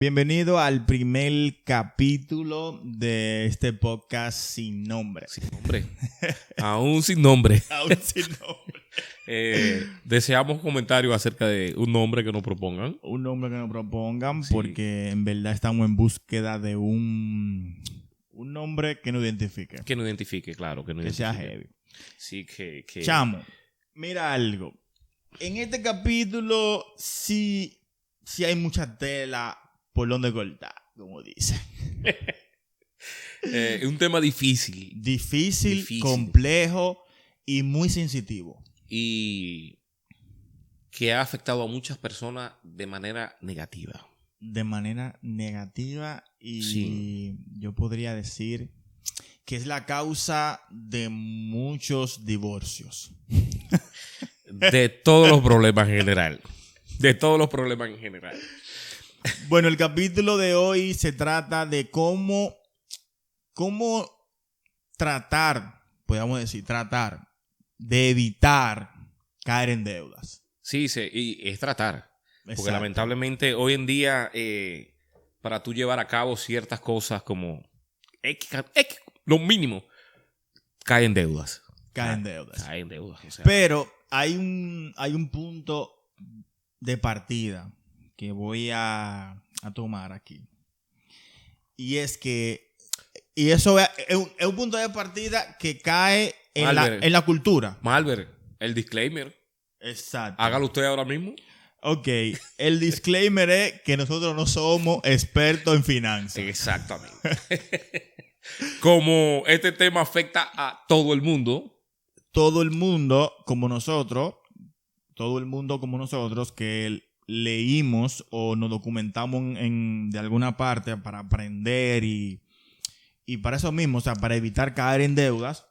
Bienvenido al primer capítulo de este podcast sin nombre. Sin nombre. Aún sin nombre. Aún sin nombre. Deseamos comentarios acerca de un nombre que nos propongan. Un nombre que nos propongan, Sí. porque en verdad estamos en búsqueda de un nombre que nos identifique. Que nos identifique, claro. Que sea heavy. Sí, que... Chamo, mira algo. En este capítulo sí hay mucha tela por donde cortar, como dicen. Es un tema difícil. Difícil, complejo y muy sensitivo. Y que ha afectado a muchas personas de manera negativa. De manera negativa y Sí. yo podría decir que es la causa de muchos divorcios. De todos los problemas en general. De todos los problemas en general. Bueno, el capítulo de hoy se trata de cómo tratar, podríamos decir, tratar de evitar caer en deudas. Sí, y es tratar. Porque Exacto. lamentablemente hoy en día, para tú llevar a cabo ciertas cosas como lo mínimo, cae en deudas. Cae en deudas. Cae en deudas. O sea, Pero hay un punto de partida que voy a tomar aquí. Y es que, y eso es un punto de partida que cae en la cultura. Malver, el disclaimer, Exacto. hágalo usted ahora mismo. Ok, el disclaimer es que nosotros no somos expertos en finanzas. Exactamente. Como este tema afecta a todo el mundo. Todo el mundo como nosotros que leímos o nos documentamos de alguna parte para aprender y para eso mismo, o sea, para evitar caer en deudas,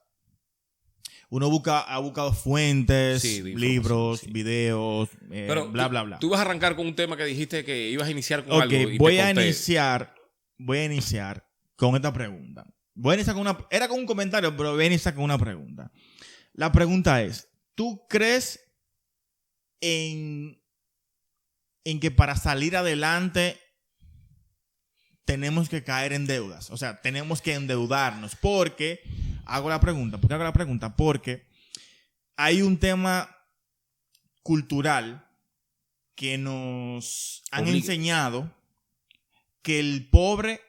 uno ha buscado fuentes, Sí, libros, sí. Videos, Pero bla, bla, bla. Tú vas a arrancar con un tema que dijiste que ibas a iniciar con Ok, algo. Y voy te a corté. iniciar con esta pregunta. Voy a iniciar era con un comentario, pero voy a iniciar con una pregunta. La pregunta es, ¿tú crees en que para salir adelante tenemos que caer en deudas? O sea, tenemos que endeudarnos. Porque hay un tema cultural que nos han enseñado que el pobre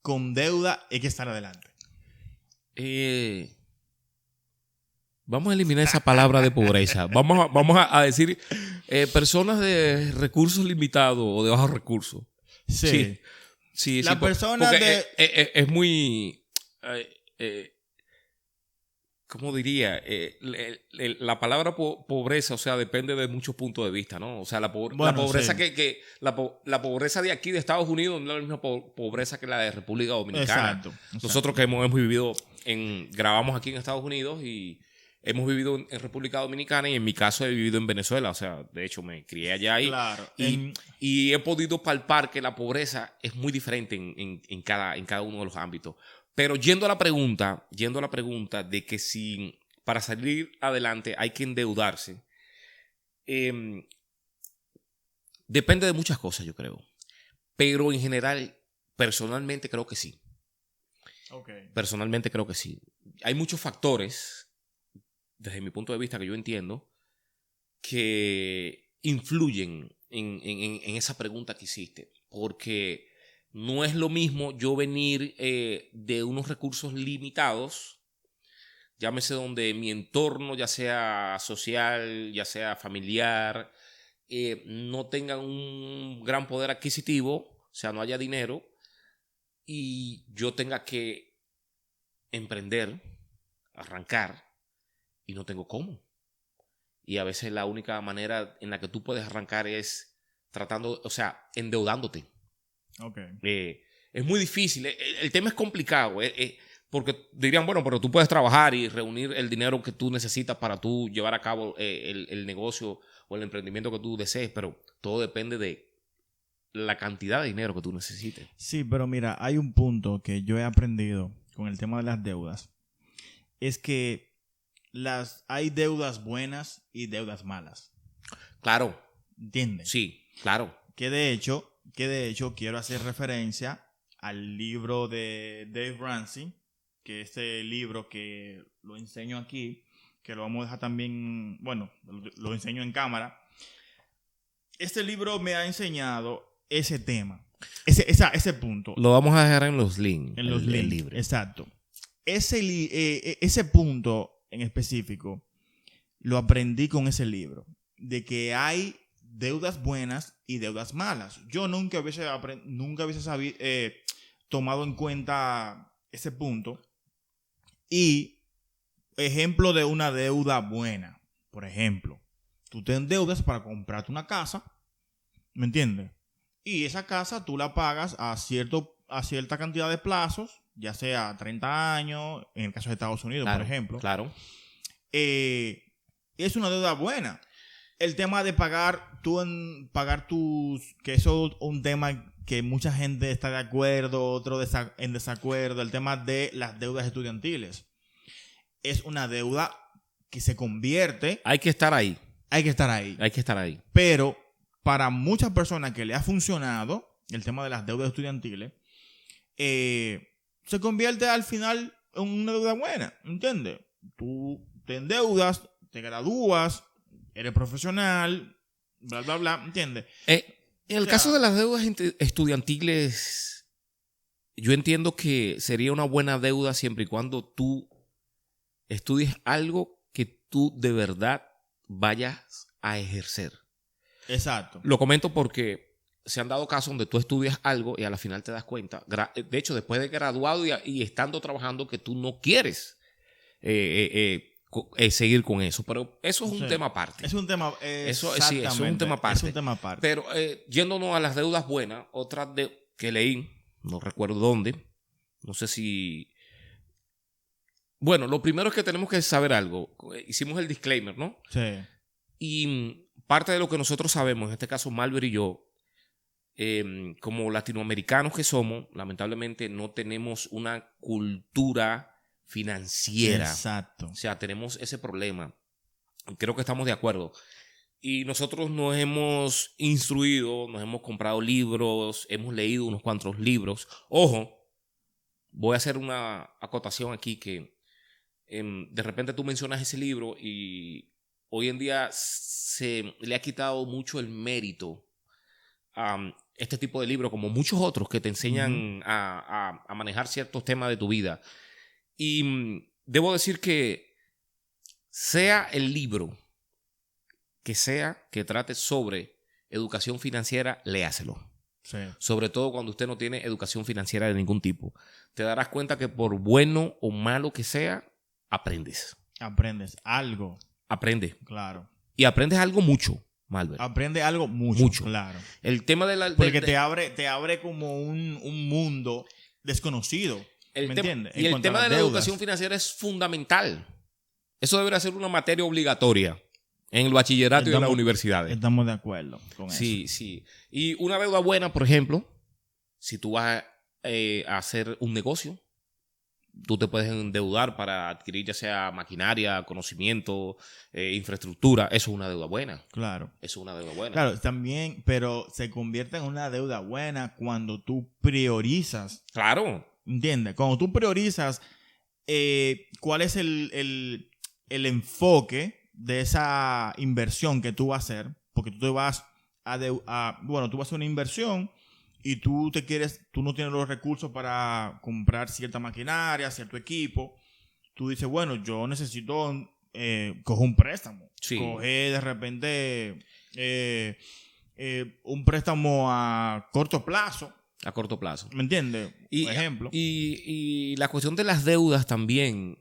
con deuda hay que estar adelante. Vamos a eliminar esa palabra de pobreza. Vamos a decir personas de recursos limitados o de bajos recursos. Sí. Sí, La persona porque es muy... ¿cómo diría? La palabra pobreza, o sea, depende de muchos puntos de vista, ¿no? O sea, la pobreza sí. la pobreza de aquí de Estados Unidos no es la misma pobreza que la de República Dominicana. Exacto. Nosotros que hemos vivido grabamos aquí en Estados Unidos y hemos vivido en República Dominicana, y en mi caso he vivido en Venezuela. O sea, de hecho me crié allá Claro. y he podido palpar que la pobreza es muy diferente en cada uno de los ámbitos. Pero yendo a la pregunta de que si para salir adelante hay que endeudarse, depende de muchas cosas, yo creo. Pero en general, personalmente creo que sí. Okay. Personalmente creo que sí. Hay muchos factores, desde mi punto de vista, que yo entiendo, que influyen en esa pregunta que hiciste. Porque no es lo mismo yo venir de unos recursos limitados, llámese donde mi entorno, ya sea social, ya sea familiar, no tengan un gran poder adquisitivo, o sea, no haya dinero, y yo tenga que emprender, arrancar, y no tengo cómo. Y a veces la única manera en la que tú puedes arrancar es endeudándote. Okay. Es muy difícil. El tema es complicado. Porque dirían, bueno, pero tú puedes trabajar y reunir el dinero que tú necesitas para tú llevar a cabo el negocio o el emprendimiento que tú desees, pero todo depende de la cantidad de dinero que tú necesites. Sí, pero mira, hay un punto que yo he aprendido con el tema de las deudas. Es que hay deudas buenas y deudas malas. Claro. ¿Entiendes? Sí, claro. Que de hecho, que de hecho quiero hacer referencia al libro de Dave Ramsey, que este libro que lo enseño aquí, que lo vamos a dejar también, bueno, lo enseño en cámara. Este libro me ha enseñado ese tema, ese punto. Lo vamos a dejar en los links. En los links, el libro. exacto. Ese punto en específico lo aprendí con ese libro, de que hay deudas buenas y deudas malas. Yo nunca hubiese tomado en cuenta ese punto. Y ejemplo de una deuda buena, por ejemplo, tú te endeudas para comprarte una casa, ¿me entiendes? Y esa casa tú la pagas a cierta cantidad de plazos, ya sea 30 años, en el caso de Estados Unidos, Claro, por ejemplo. Claro. Es una deuda buena. El tema de pagar tus, que eso es un tema que mucha gente está de acuerdo, otro en desacuerdo, el tema de las deudas estudiantiles. Es una deuda que se convierte... Hay que estar ahí. Hay que estar ahí. Hay que estar ahí. Pero para muchas personas que le ha funcionado el tema de las deudas estudiantiles, se convierte al final en una deuda buena, ¿entiendes? Tú te endeudas, te gradúas, eres profesional, bla, bla, bla, ¿entiendes? En el caso de las deudas estudiantiles, yo entiendo que sería una buena deuda siempre y cuando tú estudies algo que tú de verdad vayas a ejercer. Exacto. Lo comento porque se han dado casos donde tú estudias algo y a la final te das cuenta, de hecho, después de graduado y estando trabajando, que tú no quieres seguir con eso. Pero eso es un tema aparte. Es un tema... Eso es un tema aparte. Es un tema aparte. Pero yéndonos a las deudas buenas, otra que leí, no recuerdo dónde, no sé si... Bueno, lo primero es que tenemos que saber algo. Hicimos el disclaimer, ¿no? Sí. Y parte de lo que nosotros sabemos, en este caso Malver y yo, como latinoamericanos que somos, lamentablemente no tenemos una cultura financiera. Exacto. O sea, tenemos ese problema. Creo que estamos de acuerdo. Y nosotros nos hemos instruido, nos hemos comprado libros, hemos leído unos cuantos libros. Ojo, voy a hacer una acotación aquí que de repente tú mencionas ese libro y hoy en día se le ha quitado mucho el mérito a este tipo de libros, como muchos otros que te enseñan a manejar ciertos temas de tu vida. Y debo decir que sea el libro que sea que trate sobre educación financiera, léaselo. Sí. Sobre todo cuando usted no tiene educación financiera de ningún tipo. Te darás cuenta que por bueno o malo que sea, aprendes. Aprendes algo. Aprende. Claro. Y aprendes algo mucho, Malver. Aprende algo mucho. Claro. El tema de la... Porque te abre como un mundo desconocido. ¿Me entiendes? Y el tema de la educación financiera es fundamental. Eso debería ser una materia obligatoria en el bachillerato y en las universidades. Estamos de acuerdo con eso. Sí. Y una deuda buena, por ejemplo, si tú vas a hacer un negocio, tú te puedes endeudar para adquirir ya sea maquinaria, conocimiento, infraestructura. Eso es una deuda buena. Claro. Eso es una deuda buena. Claro, también, pero se convierte en una deuda buena cuando tú priorizas. Claro. ¿Entiendes? Cuando tú priorizas cuál es el enfoque de esa inversión que tú vas a hacer, porque tú te vas tú vas a hacer una inversión y tú no tienes los recursos para comprar cierta maquinaria, cierto equipo. Tú dices, bueno, yo necesito coger un préstamo. Sí. Coger de repente un préstamo a corto plazo. A corto plazo. ¿Me entiendes? Por ejemplo. Y la cuestión de las deudas también.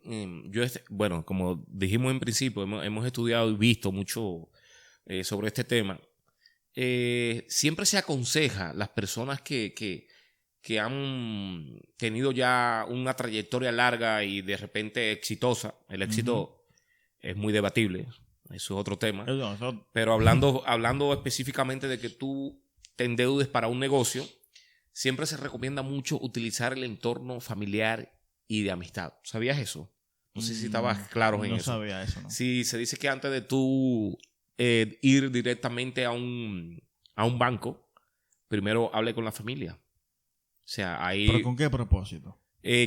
Bueno, como dijimos en principio, hemos estudiado y visto mucho sobre este tema. Siempre se aconseja a las personas que han tenido ya una trayectoria larga y de repente exitosa. El éxito es muy debatible. Eso es otro tema. Pero hablando específicamente de que tú te endeudes para un negocio, siempre se recomienda mucho utilizar el entorno familiar y de amistad. ¿Sabías eso? No sé si estabas claro en eso. No sabía eso, ¿no? Sí, se dice que antes de tú ir directamente a un banco, primero hable con la familia. O sea, ahí... ¿Pero con qué propósito?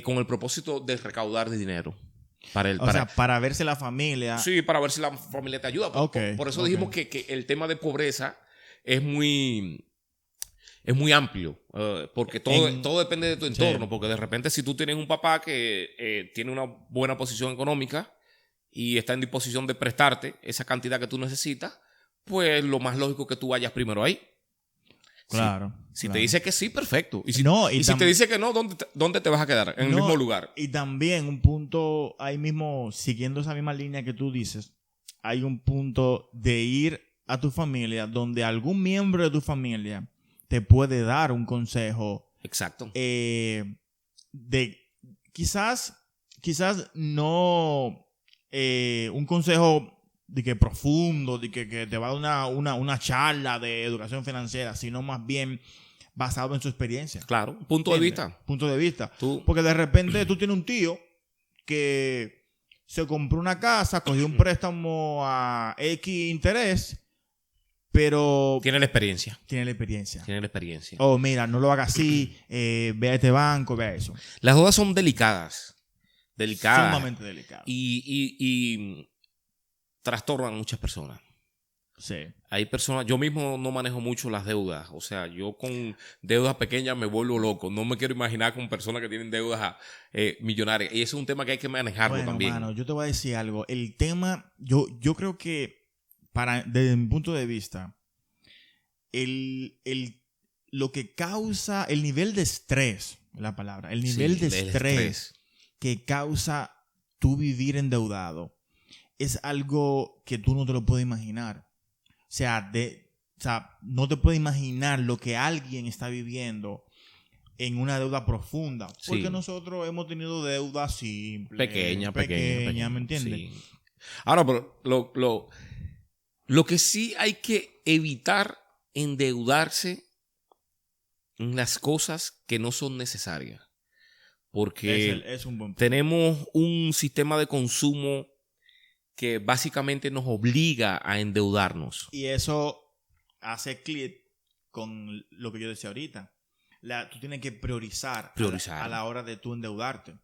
Con el propósito de recaudar dinero. Para O sea, para verse la familia. Sí, para ver si la familia te ayuda. Por eso dijimos que el tema de pobreza es muy amplio. Porque todo depende de tu entorno. Sí. Porque de repente si tú tienes un papá que tiene una buena posición económica y está en disposición de prestarte esa cantidad que tú necesitas, pues lo más lógico es que tú vayas primero ahí. Claro. Si te dice que sí, perfecto. Y si si te dice que no, ¿dónde te vas a quedar? En el mismo lugar. Y también un punto, ahí mismo, siguiendo esa misma línea que tú dices, hay un punto de ir a tu familia donde algún miembro de tu familia te puede dar un consejo. Exacto. De quizás no un consejo de que profundo, de que te va a dar una charla de educación financiera, sino más bien basado en su experiencia. Claro, punto de vista. Punto de vista. Porque de repente tú tienes un tío que se compró una casa, cogió un préstamo a X interés, pero... Tiene la experiencia. Oh, mira, no lo hagas así, ve a este banco, ve a eso. Las dudas son delicadas. Sumamente delicadas. Y trastornan a muchas personas. Sí. Hay personas, yo mismo no manejo mucho las deudas. O sea, yo con deudas pequeñas me vuelvo loco. No me quiero imaginar con personas que tienen deudas millonarias. Y ese es un tema que hay que manejarlo también. Mano, yo te voy a decir algo. El tema, yo creo que desde mi punto de vista, lo que causa el nivel de estrés, la palabra, el nivel de estrés que causa tú vivir endeudado es algo que tú no te lo puedes imaginar. O sea, no te puedes imaginar lo que alguien está viviendo en una deuda profunda. Porque nosotros hemos tenido deuda simple. Pequeña, ¿me entiendes? Sí. Ahora, pero lo que sí hay que evitar endeudarse en las cosas que no son necesarias. Porque es un buen punto. Tenemos un sistema de consumo que básicamente nos obliga a endeudarnos. Y eso hace clic con lo que yo decía ahorita. Tú tienes que priorizar. A la hora de tú endeudarte.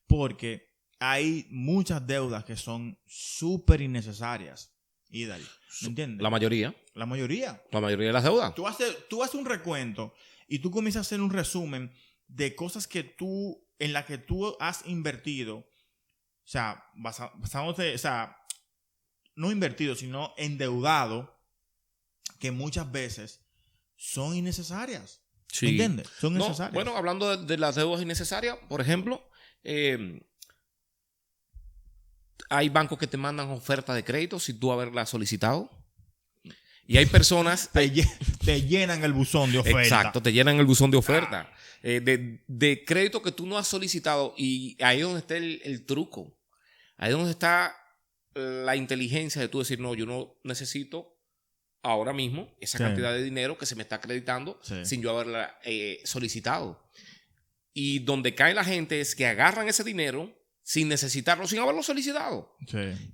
Porque hay muchas deudas que son súper innecesarias. ¿Me entiendes? La mayoría. La mayoría de las deudas. Tú haces un recuento y tú comienzas a hacer un resumen de cosas en las que tú has invertido. O sea, basándote, o sea, no invertido, sino endeudado, que muchas veces son innecesarias. Sí. ¿Me entiendes? Son necesarias. Bueno, hablando de las deudas innecesarias, por ejemplo, hay bancos que te mandan oferta de crédito sin tú haberla solicitado. Y hay personas... Te llenan el buzón de oferta. Exacto, te llenan el buzón de oferta. De crédito que tú no has solicitado. Y ahí es donde está el truco. Ahí es donde está la inteligencia de tú decir, no, yo no necesito ahora mismo esa cantidad de dinero que se me está acreditando sin yo haberla solicitado. Y donde cae la gente es que agarran ese dinero sin necesitarlo, sin haberlo solicitado.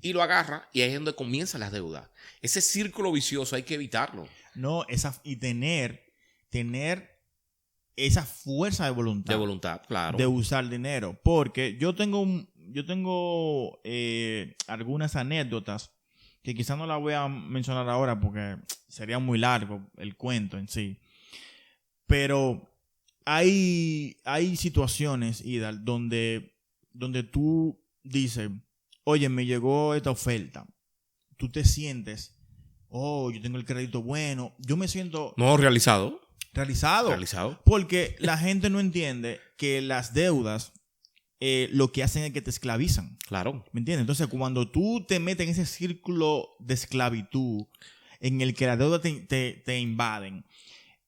Y lo agarra y ahí es donde comienzan las deudas. Ese círculo vicioso hay que evitarlo. No, y tener esa fuerza de voluntad. De voluntad, claro. De usar dinero. Porque yo tengo algunas anécdotas que quizás no las voy a mencionar ahora porque sería muy largo el cuento en sí. Pero hay situaciones, Ida, donde tú dices, oye, me llegó esta oferta. Tú te sientes, yo tengo el crédito bueno. Yo me siento... No, realizado. Porque la gente no entiende que las deudas lo que hacen es que te esclavizan. Claro. ¿Me entiendes? Entonces, cuando tú te metes en ese círculo de esclavitud en el que las deudas te invaden,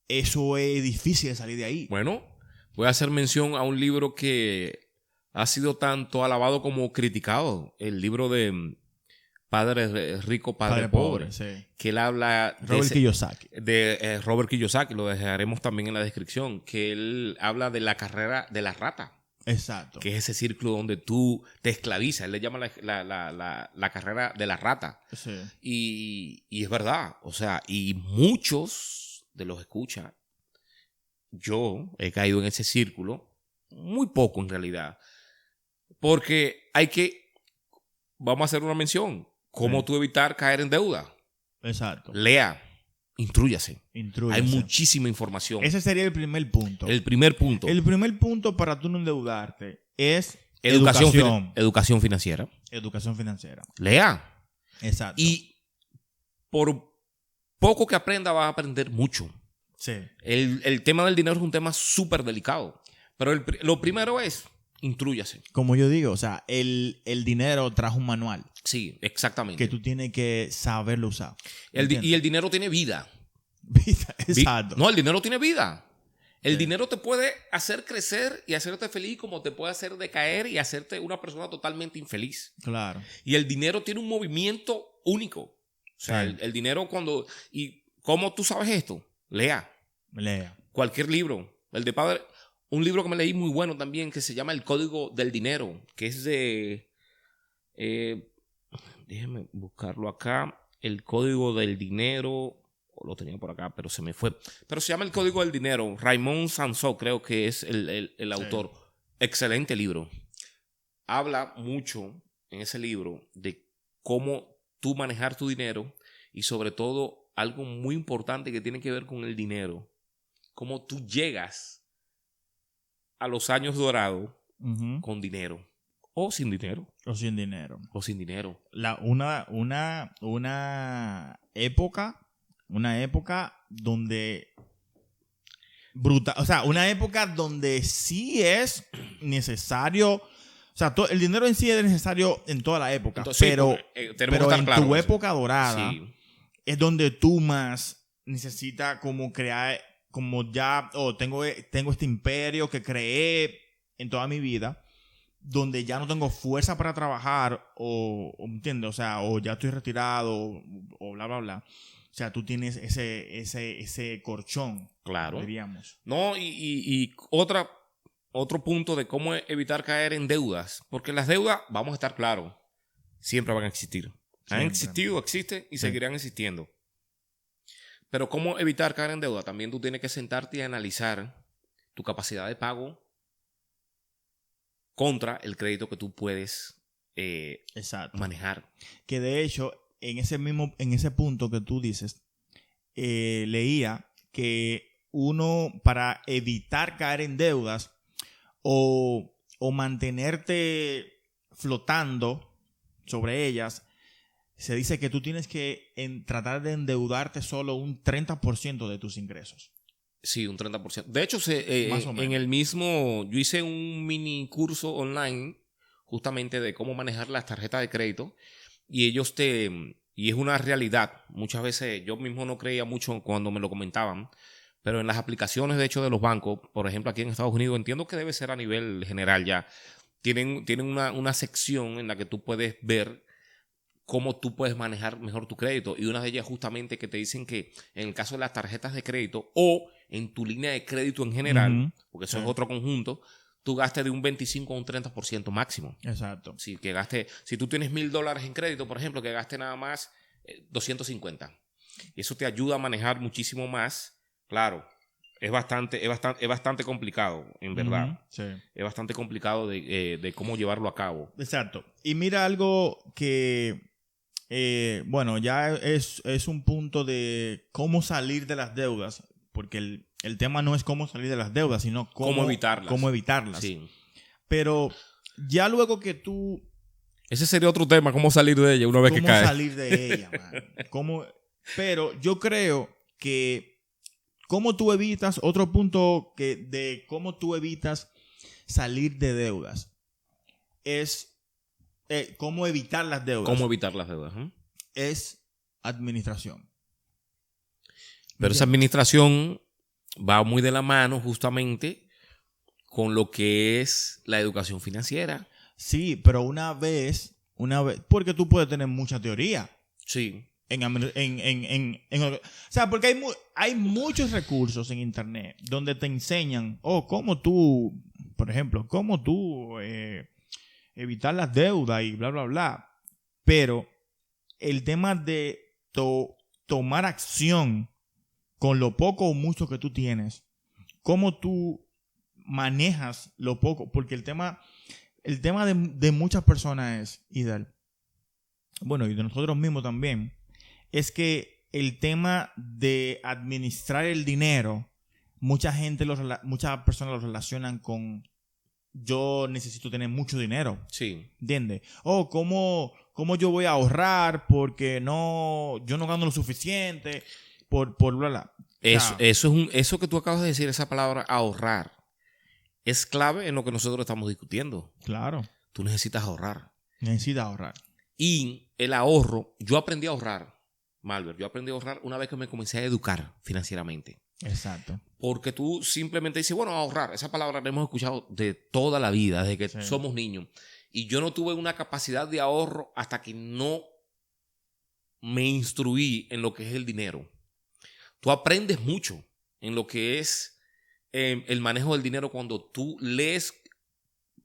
eso es difícil de salir de ahí. Bueno, voy a hacer mención a un libro que ha sido tanto alabado como criticado. El libro de Padre Rico, Padre Pobre. Sí. Que él habla de Robert Kiyosaki, lo dejaremos también en la descripción, que él habla de la carrera de la rata. Exacto. Que es ese círculo donde tú te esclavizas. Él le llama la carrera de la rata. Sí. Y es verdad. O sea, y muchos de los escucha yo he caído en ese círculo, muy poco en realidad, porque vamos a hacer una mención, cómo Sí. tú evitar caer en deuda. Exacto. Lea, intrúyase. Intrúyase. Hay muchísima información. Ese sería el primer punto. El primer punto. El primer punto para tú no endeudarte es Educación financiera. Educación financiera. Lea. Exacto. Y por poco que aprenda, vas a aprender mucho. Sí. El tema del dinero es un tema súper delicado. Pero lo primero es, intrúyase. Como yo digo, o sea, el dinero trajo un manual Sí, exactamente. que tú tienes que saberlo usar. Y el dinero tiene vida. Exacto. No, el dinero tiene vida. El Sí. dinero te puede hacer crecer y hacerte feliz, como te puede hacer decaer y hacerte una persona totalmente infeliz. Claro. Y el dinero tiene un movimiento único. O sea, Sí. el dinero cuando... ¿Y cómo tú sabes esto? Lea Lea. cualquier libro. El de padre... Un libro que me leí muy bueno también, que se llama El Código del Dinero, que es de... déjeme buscarlo acá. El Código del Dinero... Lo tenía por acá, pero se me fue. Pero se llama El Código del Dinero. Raymond Sansó creo que es el autor. Excelente libro. Habla mucho en ese libro de cómo tú manejar tu dinero y sobre todo algo muy importante que tiene que ver con el dinero. Cómo tú llegas a los años dorados con dinero o sin dinero. O sin dinero. O sin dinero. Una época donde brutal, o sea, una época donde sí es necesario, o sea, el dinero en sí es necesario en toda la época. Entonces, pero pero en tu época dorada sí, es donde tú más necesitas como crear, como ya, tengo este imperio que creé en toda mi vida, donde ya no tengo fuerza para trabajar o ¿entiendes? O sea, o ya estoy retirado o bla, bla, bla. O sea, tú tienes ese colchón, claro. diríamos. No, y otro punto de cómo evitar caer en deudas. Porque las deudas, vamos a estar claros, siempre van a existir. Han existido, existen y seguirán existiendo. Pero cómo evitar caer en deuda, también tú tienes que sentarte y analizar tu capacidad de pago contra el crédito que tú puedes Exacto. manejar. Que de hecho, en ese punto que tú dices, leía que uno, para evitar caer en deudas o mantenerte flotando sobre ellas, se dice que tú tienes que tratar de endeudarte solo un 30% de tus ingresos. Sí, un 30%. De hecho, Más o menos. en el mismo, yo hice un mini curso online justamente de cómo manejar las tarjetas de crédito y y es una realidad. Muchas veces yo mismo no creía mucho cuando me lo comentaban, pero en las aplicaciones, de hecho, de los bancos, por ejemplo, aquí en Estados Unidos, entiendo que debe ser a nivel general ya, tienen una sección en la que tú puedes ver cómo tú puedes manejar mejor tu crédito. Y una de ellas justamente que te dicen que en el caso de las tarjetas de crédito o en tu línea de crédito en general, porque eso es otro conjunto, tú gastes de un 25 a un 30% máximo. Exacto. Sí, si tú tienes $1,000 en crédito, por ejemplo, que gaste nada más 250. Y eso te ayuda a manejar muchísimo más. Claro, es bastante complicado, en verdad. Sí. Es bastante complicado de cómo llevarlo a cabo. Exacto. Y mira algo que, bueno, ya es un punto de cómo salir de las deudas, porque el tema no es cómo salir de las deudas, sino cómo evitarlas. Sí. Pero ya luego que tú... Ese sería otro tema, cómo salir de ella una vez que cae. Cómo salir de ella, man. Pero yo creo que cómo tú evitas, otro punto de cómo tú evitas salir de deudas es cómo evitar las deudas. ¿Cómo evitar las deudas? Es administración. Pero esa administración va muy de la mano justamente con lo que es la educación financiera. Sí, pero una vez, porque tú puedes tener mucha teoría. Sí. O sea, porque hay muchos recursos en internet donde te enseñan, cómo tú, por ejemplo, cómo tú evitar las deudas y bla, bla, bla. Pero el tema de tomar acción con lo poco o mucho que tú tienes, cómo tú manejas lo poco, porque el tema de muchas personas es, Idal, bueno, y de nosotros mismos también, es que el tema de administrar el dinero, muchas personas lo relacionan con yo necesito tener mucho dinero. Sí. ¿Entiendes? ¿Cómo yo voy a ahorrar porque yo no gano lo suficiente por bla, bla. Eso que tú acabas de decir, esa palabra ahorrar, es clave en lo que nosotros estamos discutiendo. Claro. Tú necesitas ahorrar. Necesitas ahorrar. Y el ahorro, yo aprendí a ahorrar, Malver, yo aprendí a ahorrar una vez que me comencé a educar financieramente. Exacto. Porque tú simplemente dices, bueno, ahorrar, esa palabra la hemos escuchado de toda la vida, desde que somos niños. Y yo no tuve una capacidad de ahorro hasta que no me instruí en lo que es el dinero. Tú aprendes mucho en lo que es el manejo del dinero cuando tú lees,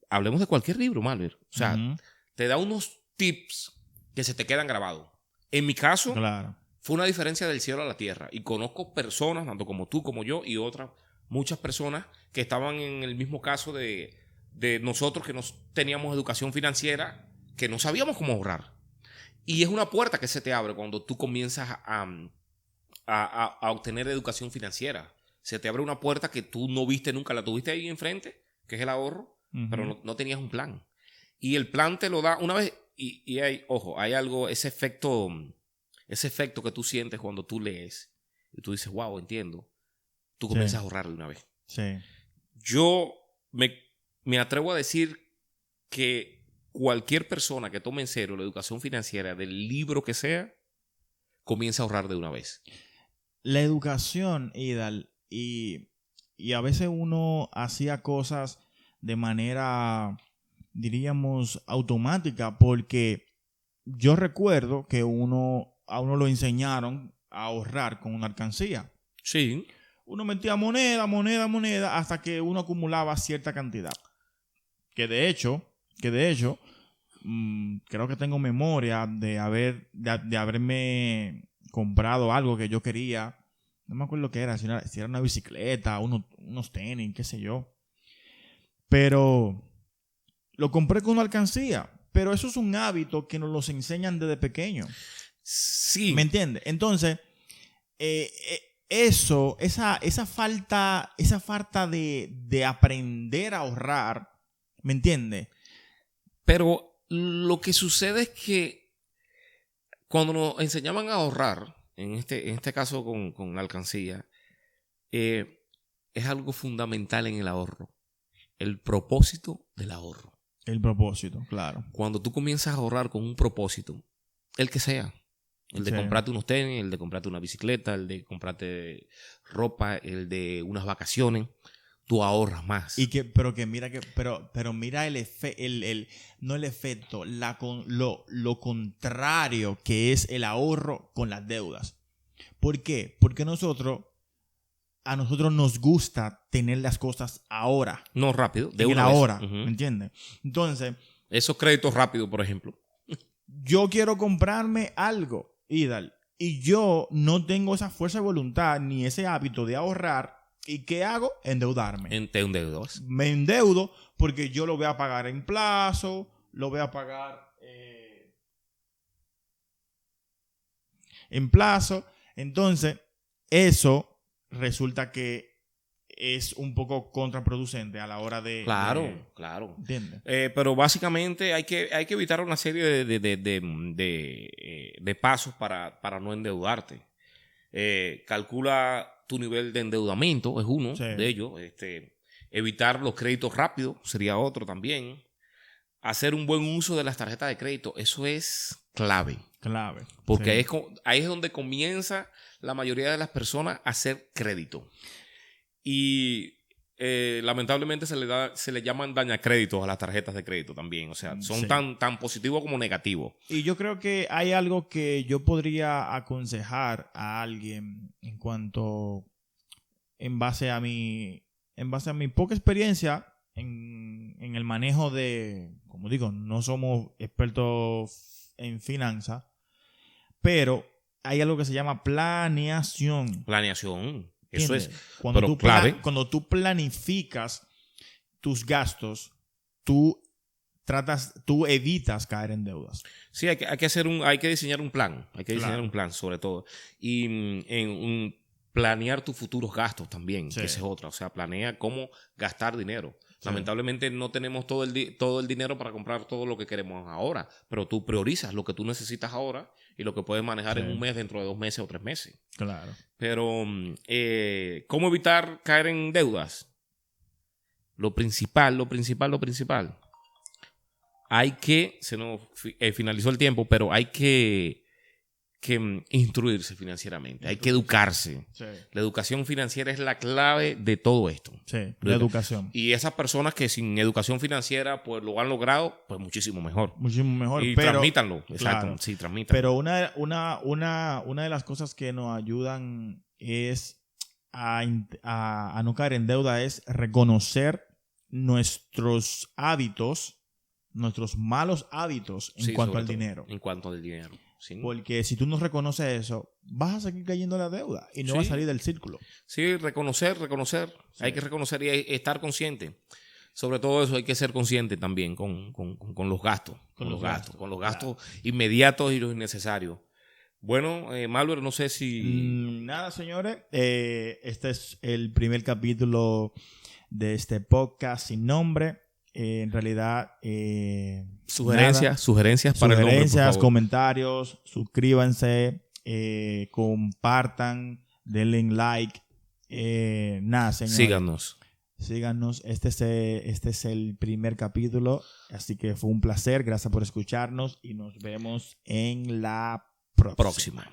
hablemos de cualquier libro, Malver. O sea, te da unos tips que se te quedan grabados. En mi caso, claro, fue una diferencia del cielo a la tierra. Y conozco personas, tanto como tú, como yo, y otras, muchas personas que estaban en el mismo caso de nosotros que no teníamos educación financiera, que no sabíamos cómo ahorrar. Y es una puerta que se te abre cuando tú comienzas a obtener educación financiera. Se te abre una puerta que tú no viste nunca, la tuviste ahí enfrente, que es el ahorro, pero no tenías un plan. Y el plan te lo da una vez, y hay algo, ese efecto que tú sientes cuando tú lees, y tú dices, wow, entiendo, tú comienzas a ahorrar de una vez. Sí. Yo me atrevo a decir que cualquier persona que tome en serio la educación financiera del libro que sea, comienza a ahorrar de una vez. La educación, Idal, y a veces uno hacía cosas de manera, diríamos, automática, porque yo recuerdo que a uno lo enseñaron a ahorrar con una alcancía. Sí. Uno metía moneda, hasta que uno acumulaba cierta cantidad. Que de hecho, creo que tengo memoria de haberme comprado algo que yo quería. No me acuerdo qué era, si era una bicicleta, unos tenis, qué sé yo. Pero lo compré con una alcancía. Pero eso es un hábito que nos los enseñan desde pequeño. Sí. ¿Me entiendes? Entonces, esa falta de aprender a ahorrar, ¿me entiendes? Pero lo que sucede es que cuando nos enseñaban a ahorrar, en este caso con la alcancía, es algo fundamental en el ahorro. El propósito del ahorro. El propósito, claro. Cuando tú comienzas a ahorrar con un propósito, el que sea, el de comprarte unos tenis, el de comprarte una bicicleta, el de comprarte ropa, el de unas vacaciones, tú ahorras más. Pero mira no el efecto, lo contrario que es el ahorro con las deudas. ¿Por qué? Porque a nosotros nos gusta tener las cosas ahora. No rápido, de en una el vez. ahora, ¿me entiendes? Entonces, esos créditos rápidos, por ejemplo. Yo quiero comprarme algo, Idal, y yo no tengo esa fuerza de voluntad ni ese hábito de ahorrar. ¿Y qué hago? Endeudarme. ¿Te endeudas? Me endeudo porque yo lo voy a pagar en plazo, lo voy a pagar en plazo. Entonces, eso resulta que es un poco contraproducente a la hora de... Claro. ¿Entiendes? Pero básicamente hay que evitar una serie de pasos para no endeudarte. Calcula tu nivel de endeudamiento, es uno de ellos. Evitar los créditos rápidos sería otro también. Hacer un buen uso de las tarjetas de crédito, eso es clave. Porque ahí es donde comienza la mayoría de las personas a hacer crédito. Y lamentablemente se le llaman dañacréditos a las tarjetas de crédito también. O sea, son tan positivos como negativos. Y yo creo que hay algo que yo podría aconsejar a alguien en base a mi poca experiencia en el manejo de, como digo, no somos expertos en finanzas, pero hay algo que se llama planeación. Eso es Cuando pero tú clave. Cuando tú planificas tus gastos, tú evitas caer en deudas. Sí, hay que diseñar un plan. Hay que diseñar Claro. un plan, sobre todo. Y planear tus futuros gastos también, Sí. que esa es otra. O sea, planea cómo gastar dinero. Sí. Lamentablemente no tenemos todo el dinero para comprar todo lo que queremos ahora, pero tú priorizas lo que tú necesitas ahora y lo que puedes manejar Sí. en un mes, dentro de 2 meses o 3 meses. Claro. Pero, ¿cómo evitar caer en deudas? Lo principal. Hay que, se nos finalizó el tiempo, pero hay que instruirse financieramente, hay que educarse. Sí. La educación financiera es la clave de todo esto. Sí, la educación. Y esas personas que sin educación financiera pues lo han logrado, pues muchísimo mejor. Muchísimo mejor. Y pero, transmítanlo, exacto, claro. sí, transmítanlo. Pero una de las cosas que nos ayudan es a no caer en deuda es reconocer nuestros hábitos, nuestros malos hábitos en Sí, cuanto sobre al todo, dinero. En cuanto al dinero. Sí. Porque si tú no reconoces eso, vas a seguir cayendo en la deuda y no Sí. vas a salir del círculo. Sí, reconocer. Sí. Hay que reconocer y estar consciente. Sobre todo eso hay que ser consciente también con los gastos. Con los gastos inmediatos y los innecesarios. Bueno, Malver, no sé si... Nada, señores. Este es el primer capítulo de este podcast sin nombre. En realidad... Sugerencias para el nombre, por favor. Comentarios, suscríbanse, compartan, denle like. Nada, señores. Síganos. Este es el primer capítulo. Así que fue un placer. Gracias por escucharnos y nos vemos en la próxima.